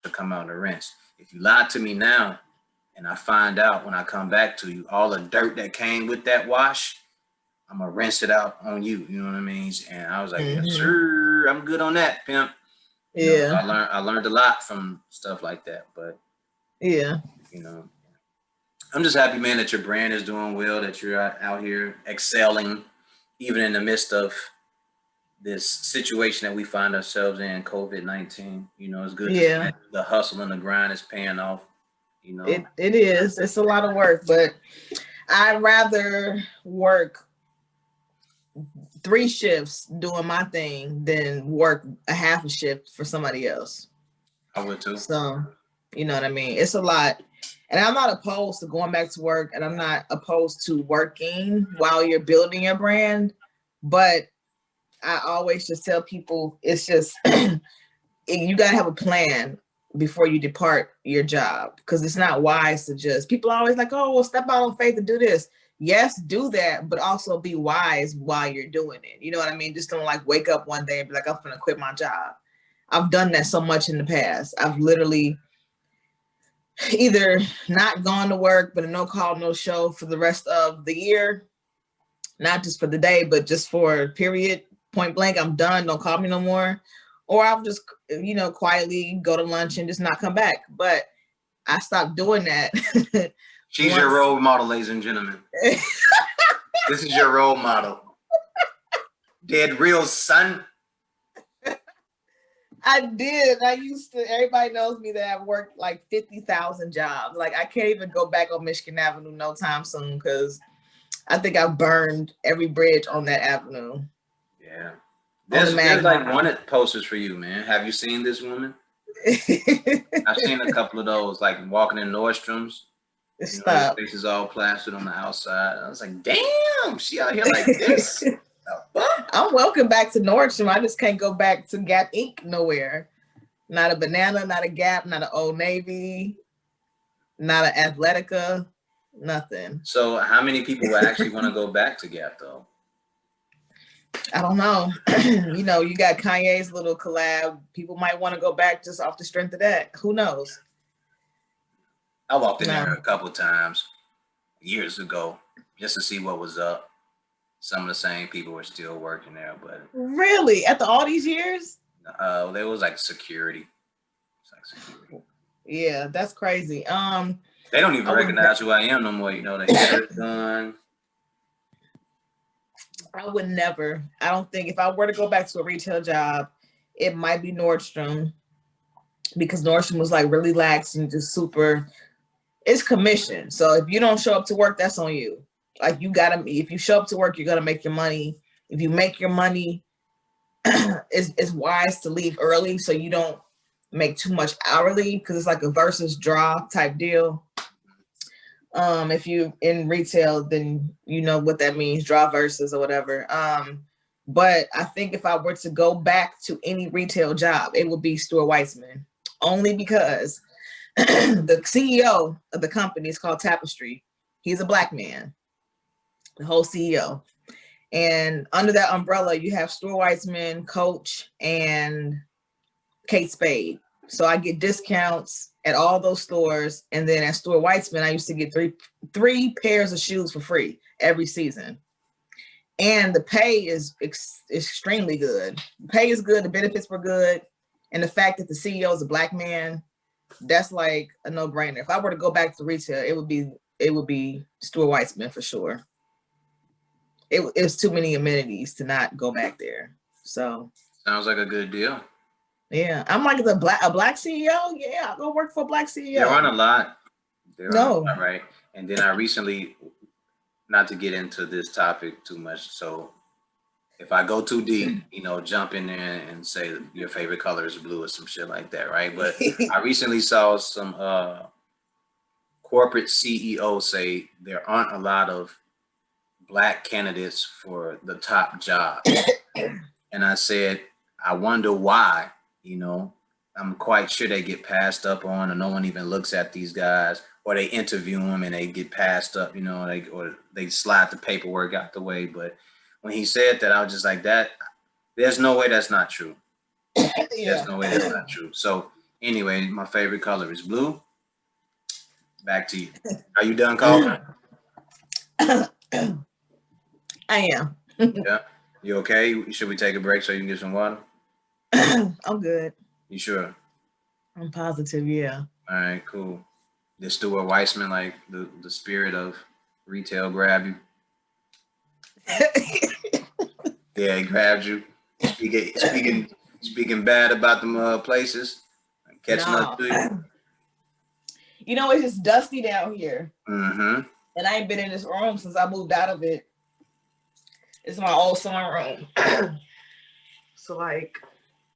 to come out and rinse. If you lie to me now, and I find out when I come back to you, all the dirt that came with that wash, I'm gonna rinse it out on you. You know what I mean? And I was like, yes, sir, I'm good on that, pimp. You know, Yeah. I learned a lot from stuff like that. But Yeah. you know, I'm just happy, man, that your brand is doing well, that you're out here excelling, even in the midst of this situation that we find ourselves in, COVID-19. You know, it's good to see Yeah. that the hustle and the grind is paying off. You know, It is. It's a lot of work, but I'd rather work 3 shifts doing my thing than work a half a shift for somebody else. I would too. So, you know what I mean? It's a lot. And I'm not opposed to going back to work, and I'm not opposed to working while you're building your brand. But I always just tell people it's just, you got to have a plan before you depart your job, because it's not wise to just, people are always like, oh, well, step out on faith and do this. Yes, do that, but also be wise while you're doing it. You know what I mean? Just don't like wake up one day and be like, I'm going to quit my job. I've done that so much in the past. I've literally either not gone to work, but a no call, no show for the rest of the year, not just for the day, but just for a period, point blank, I'm done. Don't call me no more. Or I'll just, quietly go to lunch and just not come back. But I stopped doing that. She's your role model, ladies and gentlemen. This is your role model. Dead real son. I did. I used to, everybody knows me that I've worked like 50,000 jobs. Like I can't even go back on Michigan Avenue no time soon, because I think I've burned every bridge on that avenue. Yeah. There's like wanted posters for you, man. Have you seen this woman? I've seen a couple of those, like walking in Nordstrom's. Stop. His face is all plastered on the outside. I was like, damn, she out here like this. I'm welcome back to Nordstrom. I just can't go back to Gap Inc. nowhere. Not a Banana, not a Gap, not an Old Navy, not an Athletica, nothing. So how many people actually want to go back to Gap though? I don't know. You got Kanye's little collab. People might want to go back just off the strength of that. Who knows? I walked in there a couple of times years ago just to see what was up. Some of the same people were still working there, but really, after all these years, there was like security. It's like security. Yeah, that's crazy. They don't even recognize who I am no more. The hair is done. I would never. I don't think, if I were to go back to a retail job, it might be Nordstrom, because Nordstrom was like really lax and just super. It's commission, so if you don't show up to work, that's on you. Like you gotta, if you show up to work, you're gonna make your money. If you make your money, it's wise to leave early so you don't make too much hourly, because it's like a versus draw type deal. If you in retail, then you know what that means, draw versus or whatever. But I think if I were to go back to any retail job, it would be Stuart Weitzman, only because the CEO of the company is called Tapestry. He's a Black man, the whole CEO. And under that umbrella, you have Stuart Weitzman, Coach, and Kate Spade. So I get discounts at all those stores. And then at Stuart Weitzman, I used to get three pairs of shoes for free every season. And the pay is extremely good. The pay is good. The benefits were good. And the fact that the CEO is a Black man, that's like a no-brainer. If I were to go back to retail, it would be Stuart Weitzman for sure. It's too many amenities to not go back there. So sounds like a good deal. Yeah, I'm like a black CEO. Yeah, I'll go work for a Black CEO. There aren't a lot. Right? And then I recently, not to get into this topic too much, so if I go too deep, jump in there and say your favorite color is blue or some shit like that, right? But I recently saw some corporate CEOs say there aren't a lot of Black candidates for the top job. And I said, I wonder why. I'm quite sure they get passed up on, or no one even looks at these guys, or they interview them and they get passed up, or they slide the paperwork out the way. But when he said that, I was just like, that, there's no way that's not true. There's no way that's not true. So Anyway, my favorite color is blue. Back to you. Are you done coughing? I am. Yeah. You okay? Should we take a break so you can get some water? I'm good. You sure? I'm positive, yeah. All right, cool. Did Stuart Weissman, like the spirit of retail, grab you? Yeah, he grabbed you. Speaking bad about them places, catching up to you. No. You know, it's just dusty down here. Mm-hmm. And I ain't been in this room since I moved out of it. It's my old summer room. So like